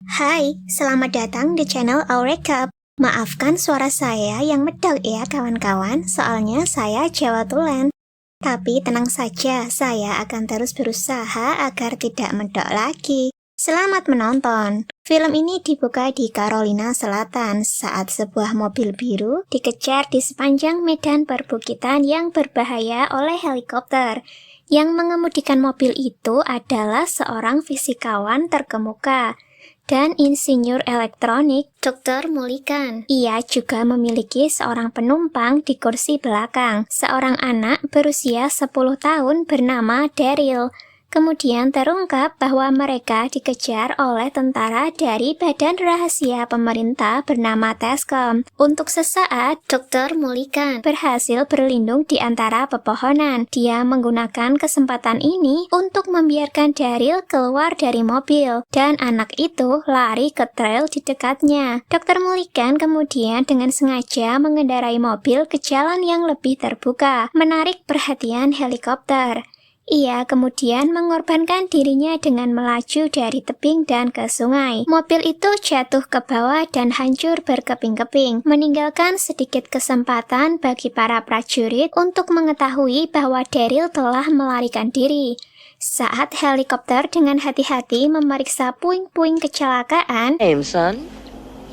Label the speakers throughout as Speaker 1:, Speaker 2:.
Speaker 1: Hai, selamat datang di channel Aurecap. Maafkan suara saya yang medok ya kawan-kawan, soalnya saya Jawa Tulen. Tapi tenang saja, saya akan terus berusaha agar tidak medok lagi. Selamat menonton. Film ini dibuka di Carolina Selatan saat sebuah mobil biru dikejar di sepanjang medan perbukitan yang berbahaya oleh helikopter. Yang mengemudikan mobil itu adalah seorang fisikawan terkemuka dan insinyur elektronik Dr. Mulikan. Ia juga memiliki seorang penumpang di kursi belakang, seorang anak berusia 10 tahun bernama Daryl. Kemudian terungkap bahwa mereka dikejar oleh tentara dari Badan Rahasia Pemerintah bernama TESCOM. Untuk sesaat, Dr. Mulikan berhasil berlindung di antara pepohonan. Dia menggunakan kesempatan ini untuk membiarkan Daryl keluar dari mobil, dan anak itu lari ke trail di dekatnya. Dr. Mulikan kemudian dengan sengaja mengendarai mobil ke jalan yang lebih terbuka, menarik perhatian helikopter. Ia kemudian mengorbankan dirinya dengan melaju dari tebing dan ke sungai. Mobil itu jatuh ke bawah dan hancur berkeping-keping, meninggalkan sedikit kesempatan bagi para prajurit untuk mengetahui bahwa Daryl telah melarikan diri. Saat helikopter dengan hati-hati memeriksa puing-puing kecelakaan,
Speaker 2: Name, son?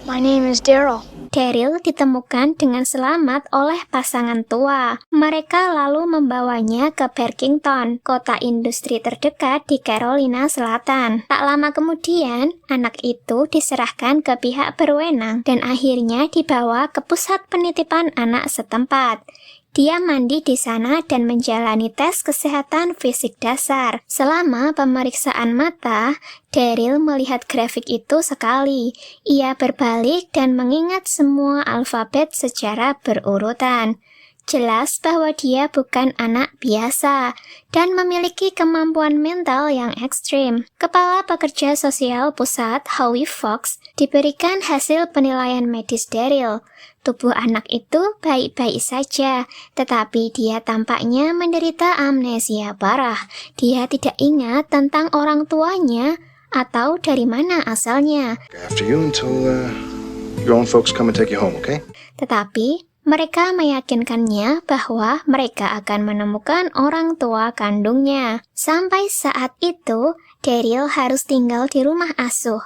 Speaker 3: My name is Daryl.
Speaker 1: Daryl ditemukan dengan selamat oleh pasangan tua. Mereka lalu membawanya ke Barkington, kota industri terdekat di Carolina Selatan. Tak lama kemudian, anak itu diserahkan ke pihak berwenang dan akhirnya dibawa ke pusat penitipan anak setempat. Dia mandi di sana dan menjalani tes kesehatan fisik dasar. Selama pemeriksaan mata, Daryl melihat grafik itu sekali. Ia berbalik dan mengingat semua alfabet secara berurutan. Jelas bahwa dia bukan anak biasa dan memiliki kemampuan mental yang ekstrim. Kepala Pekerja Sosial Pusat, Howie Fox, diberikan hasil penilaian medis Daryl. Tubuh anak itu baik-baik saja, tetapi dia tampaknya menderita amnesia parah. Dia tidak ingat tentang orang tuanya atau dari mana asalnya.
Speaker 4: After you until your own folks come and take you home, okay?
Speaker 1: Tetapi mereka meyakinkannya bahwa mereka akan menemukan orang tua kandungnya. Sampai saat itu, Daryl harus tinggal di rumah asuh.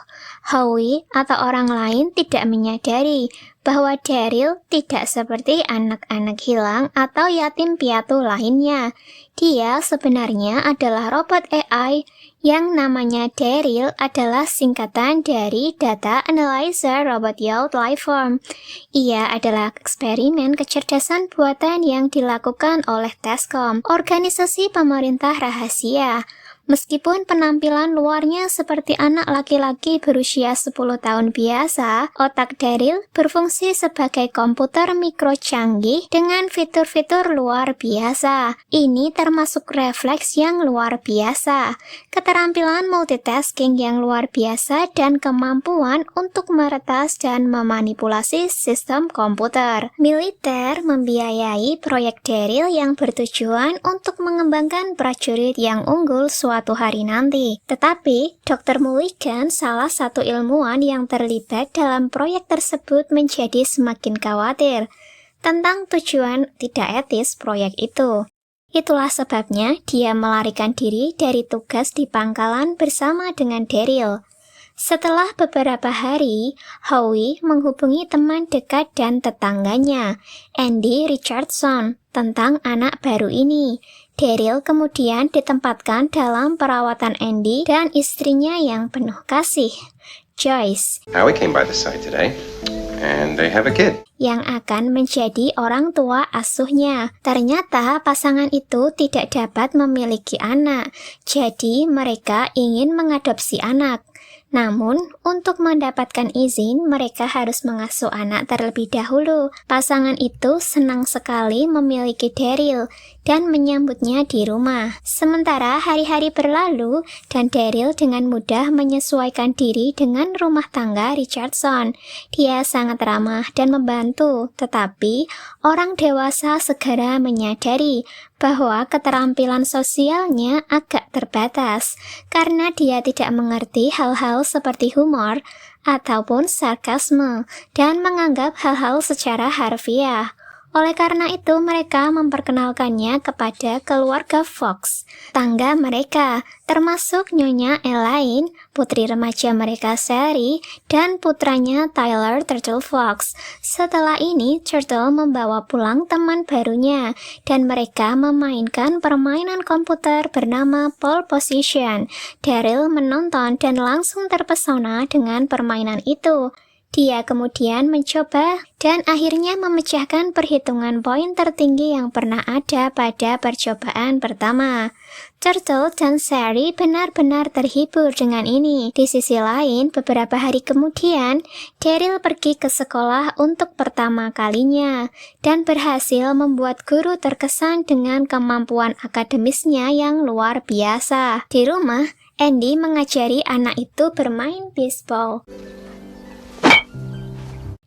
Speaker 1: Howie atau orang lain tidak menyadari bahwa Daryl tidak seperti anak-anak hilang atau yatim piatu lainnya. Dia sebenarnya adalah robot AI yang namanya Daryl adalah singkatan dari Data Analyzer Robot Youth Lifeform. Ia adalah eksperimen kecerdasan buatan yang dilakukan oleh TESCOM, organisasi pemerintah rahasia. Meskipun penampilan luarnya seperti anak laki-laki berusia 10 tahun biasa, otak Daryl berfungsi sebagai komputer mikro canggih dengan fitur-fitur luar biasa. Ini termasuk refleks yang luar biasa, keterampilan multitasking yang luar biasa, dan kemampuan untuk meretas dan memanipulasi sistem komputer. Militer membiayai proyek Daryl yang bertujuan untuk mengembangkan prajurit yang unggul suatu hari nanti. Tetapi, Dr. Mulikan, salah satu ilmuwan yang terlibat dalam proyek tersebut, menjadi semakin khawatir tentang tujuan tidak etis proyek itu. Itulah sebabnya dia melarikan diri dari tugas di pangkalan bersama dengan Daryl. Setelah beberapa hari, Howie menghubungi teman dekat dan tetangganya, Andy Richardson, tentang anak baru ini. Daryl kemudian ditempatkan dalam perawatan Andy dan istrinya yang penuh kasih, Joyce,
Speaker 5: Howie came by the site today, and they have a kid.
Speaker 1: yang akan menjadi orang tua asuhnya. Ternyata pasangan itu tidak dapat memiliki anak, jadi mereka ingin mengadopsi anak. Namun, untuk mendapatkan izin, mereka harus mengasuh anak terlebih dahulu. Pasangan itu senang sekali memiliki Daryl. dan menyambutnya di rumah. Sementara hari-hari berlalu dan Daryl dengan mudah menyesuaikan diri dengan rumah tangga Richardson. Dia sangat ramah dan membantu, tetapi orang dewasa segera menyadari bahwa keterampilan sosialnya agak terbatas karena dia tidak mengerti hal-hal seperti humor ataupun sarkasme dan menganggap hal-hal secara harfiah. Oleh karena itu, mereka memperkenalkannya kepada keluarga Fox, tangga mereka, termasuk Nyonya Elaine, putri remaja mereka Sally, dan putranya Tyler Turtle Fox. Setelah ini, Turtle membawa pulang teman barunya, dan mereka memainkan permainan komputer bernama Pole Position. Daryl menonton dan langsung terpesona dengan permainan itu. Dia kemudian mencoba dan akhirnya memecahkan perhitungan poin tertinggi yang pernah ada pada percobaan pertama. Turtle dan Sally benar-benar terhibur dengan ini. Di sisi lain, beberapa hari kemudian, Daryl pergi ke sekolah untuk pertama kalinya dan berhasil membuat guru terkesan dengan kemampuan akademisnya yang luar biasa. Di rumah, Andy mengajari anak itu bermain bisbol.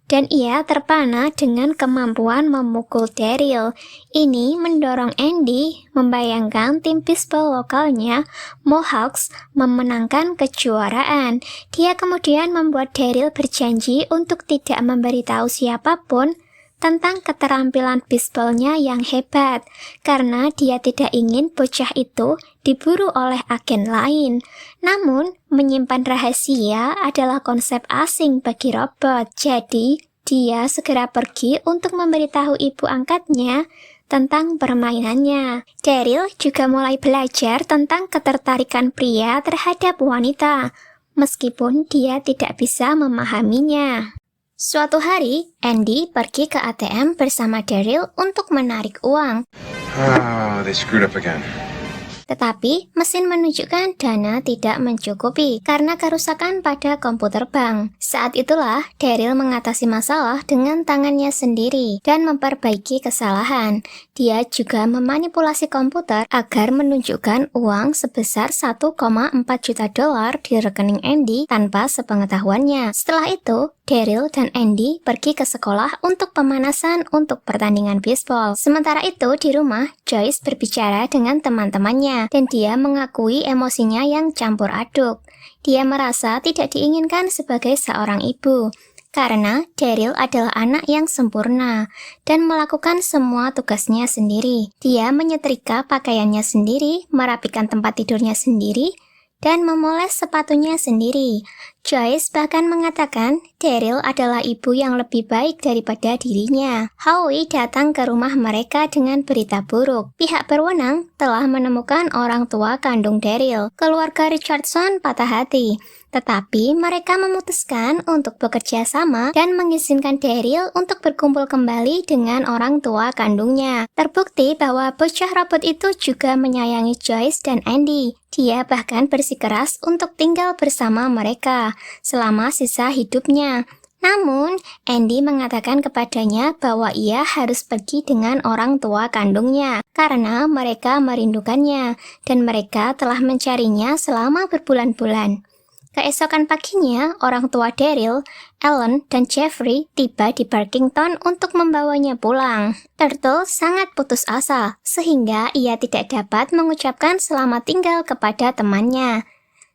Speaker 1: Dan ia terpana dengan kemampuan memukul Daryl. Ini mendorong Andy membayangkan tim bisbol lokalnya, Mohawks, memenangkan kejuaraan. Dia kemudian membuat Daryl berjanji untuk tidak memberitahu siapapun tentang keterampilan bisbolnya yang hebat, karena dia tidak ingin bocah itu diburu oleh agen lain. Namun, menyimpan rahasia adalah konsep asing bagi robot, jadi dia segera pergi untuk memberitahu ibu angkatnya tentang permainannya. Daryl juga mulai belajar tentang ketertarikan pria terhadap wanita, meskipun dia tidak bisa memahaminya. Suatu hari, Andy pergi ke ATM bersama Daryl untuk menarik uang.
Speaker 5: Oh, they screwed up again.
Speaker 1: Tetapi, mesin menunjukkan dana tidak mencukupi karena kerusakan pada komputer bank. Saat itulah, Daryl mengatasi masalah dengan tangannya sendiri dan memperbaiki kesalahan. Dia juga memanipulasi komputer agar menunjukkan uang sebesar 1,4 juta dolar di rekening Andy tanpa sepengetahuannya. Setelah itu, Daryl dan Andy pergi ke sekolah untuk pemanasan untuk pertandingan bisbol. Sementara itu, di rumah, Joyce berbicara dengan teman-temannya dan dia mengakui emosinya yang campur aduk. Dia merasa tidak diinginkan sebagai seorang ibu, karena Daryl adalah anak yang sempurna dan melakukan semua tugasnya sendiri. Dia menyetrika pakaiannya sendiri, merapikan tempat tidurnya sendiri, dan memoles sepatunya sendiri. Joyce bahkan mengatakan Daryl adalah ibu yang lebih baik daripada dirinya. Howie datang ke rumah mereka dengan berita buruk. Pihak berwenang telah menemukan orang tua kandung Daryl. Keluarga Richardson patah hati, tetapi mereka memutuskan untuk bekerja sama dan mengizinkan Daryl untuk berkumpul kembali dengan orang tua kandungnya. Terbukti bahwa bocah robot itu juga menyayangi Joyce dan Andy. Dia bahkan bersikeras untuk tinggal bersama mereka selama sisa hidupnya. Namun, Andy mengatakan kepadanya bahwa ia harus pergi dengan orang tua kandungnya karena mereka merindukannya dan mereka telah mencarinya selama berbulan-bulan. Keesokan paginya, orang tua Daryl, Ellen, dan Jeffrey tiba di Barkington untuk membawanya pulang. Turtle sangat putus asa, sehingga ia tidak dapat mengucapkan selamat tinggal kepada temannya.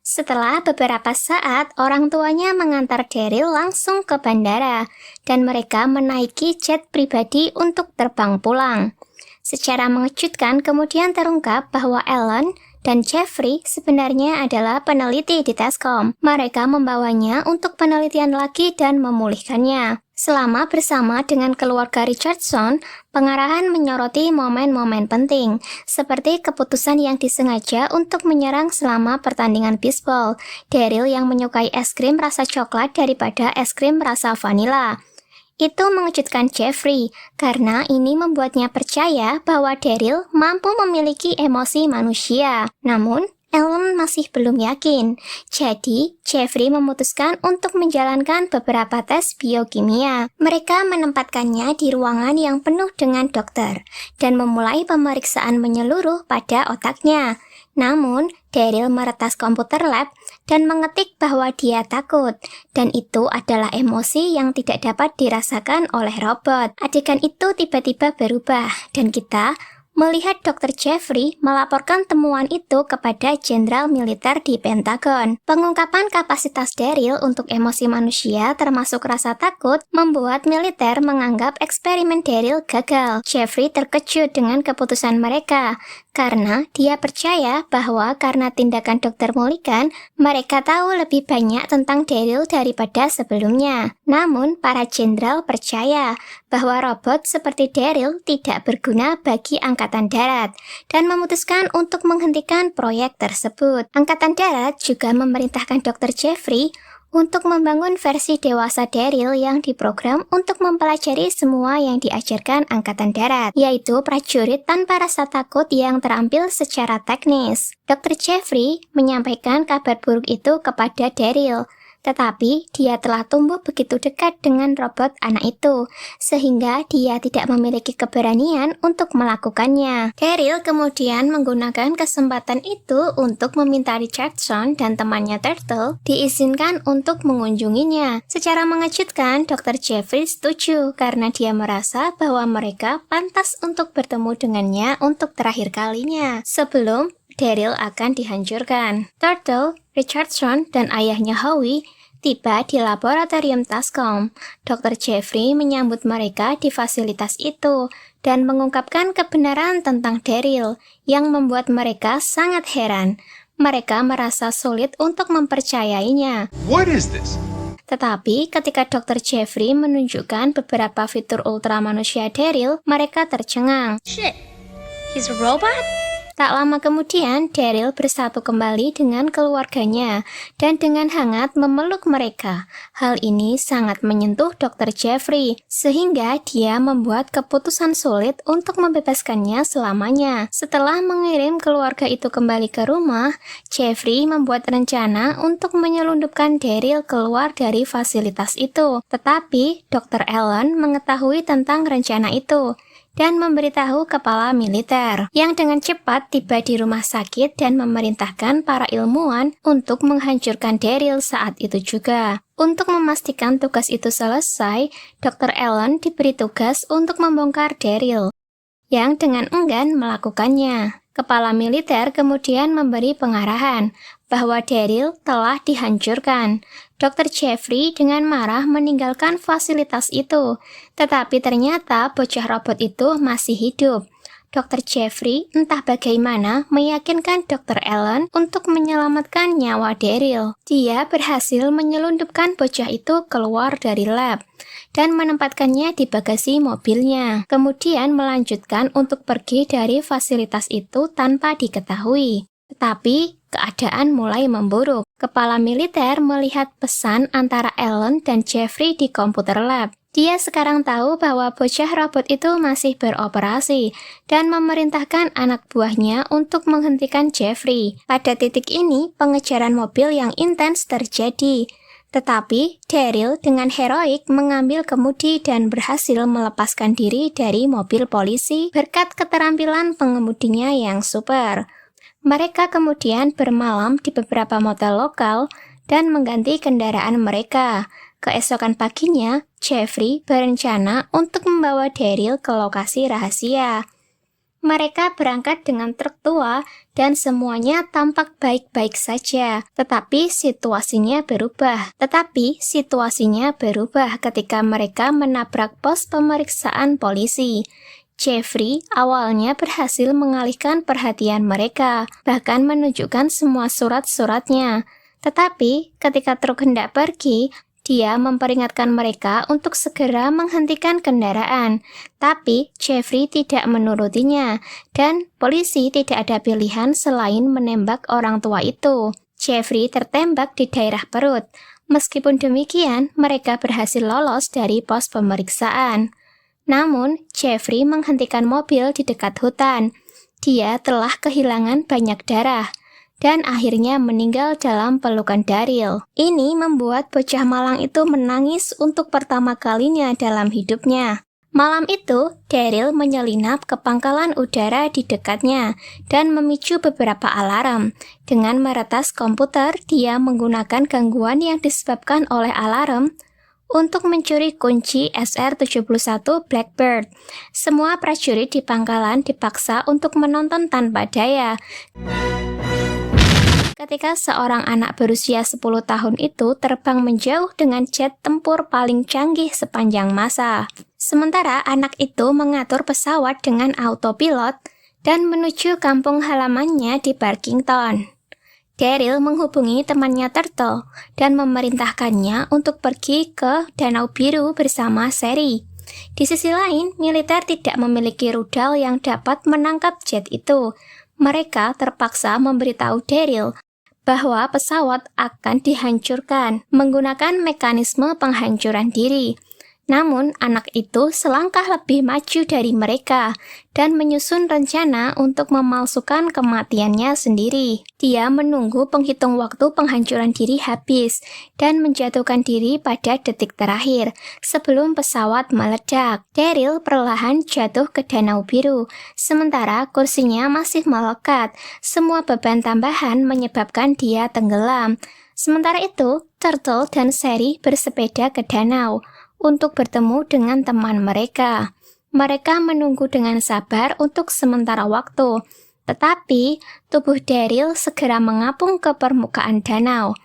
Speaker 1: Setelah beberapa saat, orang tuanya mengantar Daryl langsung ke bandara, dan mereka menaiki jet pribadi untuk terbang pulang. Secara mengejutkan, kemudian terungkap bahwa Ellen dan Jeffrey sebenarnya adalah peneliti di Tascom. Mereka membawanya untuk penelitian lagi dan memulihkannya. Selama bersama dengan keluarga Richardson, pengarahan menyoroti momen-momen penting, seperti keputusan yang disengaja untuk menyerang selama pertandingan bisbol, Daryl yang menyukai es krim rasa coklat daripada es krim rasa vanila. Itu mengejutkan Jeffrey, karena ini membuatnya percaya bahwa Daryl mampu memiliki emosi manusia. Namun, Ellen masih belum yakin. Jadi, Jeffrey memutuskan untuk menjalankan beberapa tes biokimia. Mereka menempatkannya di ruangan yang penuh dengan dokter dan memulai pemeriksaan menyeluruh pada otaknya. Namun, Daryl meretas komputer lab dan mengetik bahwa dia takut, dan itu adalah emosi yang tidak dapat dirasakan oleh robot. Adegan itu tiba-tiba berubah, dan kita melihat Dr. Jeffrey melaporkan temuan itu kepada jenderal militer di Pentagon. Pengungkapan kapasitas Daryl untuk emosi manusia termasuk rasa takut membuat militer menganggap eksperimen Daryl gagal. Jeffrey terkejut dengan keputusan mereka karena dia percaya bahwa karena tindakan Dr. Mulligan, mereka tahu lebih banyak tentang Daryl daripada sebelumnya. Namun, para jenderal percaya bahwa robot seperti Daryl tidak berguna bagi Angkatan Darat dan memutuskan untuk menghentikan proyek tersebut. Angkatan Darat juga memerintahkan Dr. Jeffrey untuk membangun versi dewasa Daryl yang diprogram untuk mempelajari semua yang diajarkan Angkatan Darat, yaitu prajurit tanpa rasa takut yang terampil secara teknis. Dr. Jeffrey menyampaikan kabar buruk itu kepada Daryl, tetapi dia telah tumbuh begitu dekat dengan robot anak itu, sehingga dia tidak memiliki keberanian untuk melakukannya. Daryl kemudian menggunakan kesempatan itu untuk meminta Richardson dan temannya Turtle diizinkan untuk mengunjunginya. Secara mengejutkan, Dr. Jeffrey setuju karena dia merasa bahwa mereka pantas untuk bertemu dengannya untuk terakhir kalinya, sebelum Daryl akan dihancurkan. Turtle, Richardson, dan ayahnya Howie tiba di laboratorium Tascom. Dr. Jeffrey menyambut mereka di fasilitas itu dan mengungkapkan kebenaran tentang Daryl yang membuat mereka sangat heran. Mereka merasa sulit untuk mempercayainya.
Speaker 5: What is this?
Speaker 1: Tetapi ketika Dr. Jeffrey menunjukkan beberapa fitur ultra manusia Daryl, mereka tercengang.
Speaker 3: Shit, he's a robot?
Speaker 1: Tak lama kemudian, Daryl bersatu kembali dengan keluarganya dan dengan hangat memeluk mereka. Hal ini sangat menyentuh Dr. Jeffrey, sehingga dia membuat keputusan sulit untuk membebaskannya selamanya. Setelah mengirim keluarga itu kembali ke rumah, Jeffrey membuat rencana untuk menyelundupkan Daryl keluar dari fasilitas itu. Tetapi, Dr. Allen mengetahui tentang rencana itu dan memberitahu kepala militer yang dengan cepat tiba di rumah sakit dan memerintahkan para ilmuwan untuk menghancurkan Daryl saat itu juga. Untuk memastikan tugas itu selesai, Dr. Allen diberi tugas untuk membongkar Daryl, yang dengan enggan melakukannya. Kepala militer kemudian memberi pengarahan bahwa Daryl telah dihancurkan. Dr. Jeffrey dengan marah meninggalkan fasilitas itu, tetapi ternyata bocah robot itu masih hidup. Dr. Jeffrey entah bagaimana meyakinkan Dr. Allen untuk menyelamatkan nyawa Daryl. Dia berhasil menyelundupkan bocah itu keluar dari lab dan menempatkannya di bagasi mobilnya. Kemudian melanjutkan untuk pergi dari fasilitas itu tanpa diketahui. Tetapi keadaan mulai memburuk. Kepala militer melihat pesan antara Allen dan Jeffrey di komputer lab. Dia sekarang tahu bahwa bocah robot itu masih beroperasi dan memerintahkan anak buahnya untuk menghentikan Jeffrey. Pada titik ini, pengejaran mobil yang intens terjadi. Tetapi, Daryl dengan heroik mengambil kemudi dan berhasil melepaskan diri dari mobil polisi berkat keterampilan pengemudinya yang super. Mereka kemudian bermalam di beberapa motel lokal dan mengganti kendaraan mereka. Keesokan paginya, Jeffrey berencana untuk membawa Daryl ke lokasi rahasia. Mereka berangkat dengan truk tua dan semuanya tampak baik-baik saja. Tetapi situasinya berubah ketika mereka menabrak pos pemeriksaan polisi. Jeffrey awalnya berhasil mengalihkan perhatian mereka, bahkan menunjukkan semua surat-suratnya. Tetapi ketika truk hendak pergi, dia memperingatkan mereka untuk segera menghentikan kendaraan, tapi Jeffrey tidak menurutinya, dan polisi tidak ada pilihan selain menembak orang tua itu. Jeffrey tertembak di daerah perut. Meskipun demikian, mereka berhasil lolos dari pos pemeriksaan. Namun, Jeffrey menghentikan mobil di dekat hutan. Dia telah kehilangan banyak darah. dan akhirnya meninggal dalam pelukan Daryl. Ini membuat bocah malang itu menangis untuk pertama kalinya dalam hidupnya. Malam itu, Daryl menyelinap ke pangkalan udara di dekatnya dan memicu beberapa alarm. Dengan meretas komputer, dia menggunakan gangguan yang disebabkan oleh alarm untuk mencuri kunci SR-71 Blackbird. Semua prajurit di pangkalan dipaksa untuk menonton tanpa daya. Ketika seorang anak berusia 10 tahun itu terbang menjauh dengan jet tempur paling canggih sepanjang masa. Sementara anak itu mengatur pesawat dengan autopilot dan menuju kampung halamannya di Barkington. Daryl menghubungi temannya Turtle dan memerintahkannya untuk pergi ke Danau Biru bersama Sherry. Di sisi lain, militer tidak memiliki rudal yang dapat menangkap jet itu. Mereka terpaksa memberitahu Daryl bahwa pesawat akan dihancurkan menggunakan mekanisme penghancuran diri. Namun, anak itu selangkah lebih maju dari mereka dan menyusun rencana untuk memalsukan kematiannya sendiri. Dia menunggu penghitung waktu penghancuran diri habis dan menjatuhkan diri pada detik terakhir sebelum pesawat meledak. Daryl perlahan jatuh ke Danau Biru, sementara kursinya masih melekat. Semua beban tambahan menyebabkan dia tenggelam. Sementara itu, Turtle dan Sherry bersepeda ke danau untuk bertemu dengan teman mereka. Mereka menunggu dengan sabar untuk sementara waktu, tetapi tubuh Daryl segera mengapung ke permukaan danau.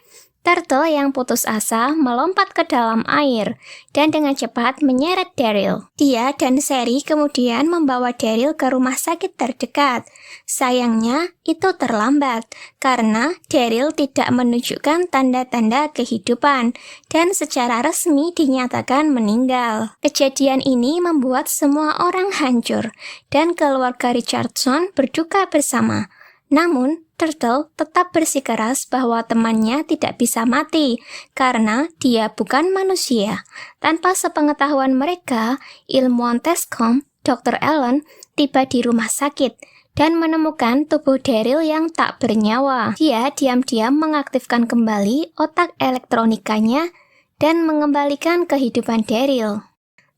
Speaker 1: Turtle yang putus asa melompat ke dalam air dan dengan cepat menyeret Daryl. Dia dan Sherry kemudian membawa Daryl ke rumah sakit terdekat. Sayangnya, itu terlambat karena Daryl tidak menunjukkan tanda-tanda kehidupan dan secara resmi dinyatakan meninggal. Kejadian ini membuat semua orang hancur dan keluarga Richardson berduka bersama. Namun, Turtle tetap bersikeras bahwa temannya tidak bisa mati karena dia bukan manusia. Tanpa sepengetahuan mereka, ilmuwan Tescom, Dr. Allen, tiba di rumah sakit dan menemukan tubuh Daryl yang tak bernyawa. Dia diam-diam mengaktifkan kembali otak elektronikanya dan mengembalikan kehidupan Daryl.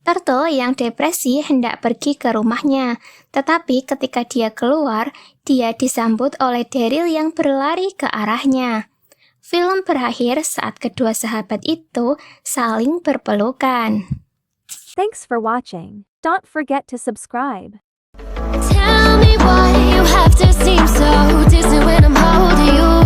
Speaker 1: Turtle yang depresi hendak pergi ke rumahnya, tetapi ketika dia keluar, dia disambut oleh Daryl yang berlari ke arahnya. Film berakhir saat kedua sahabat itu saling berpelukan.
Speaker 2: Thanks for watching. Don't forget to subscribe.
Speaker 6: Tell me why you have to seem so distant when I'm holding you.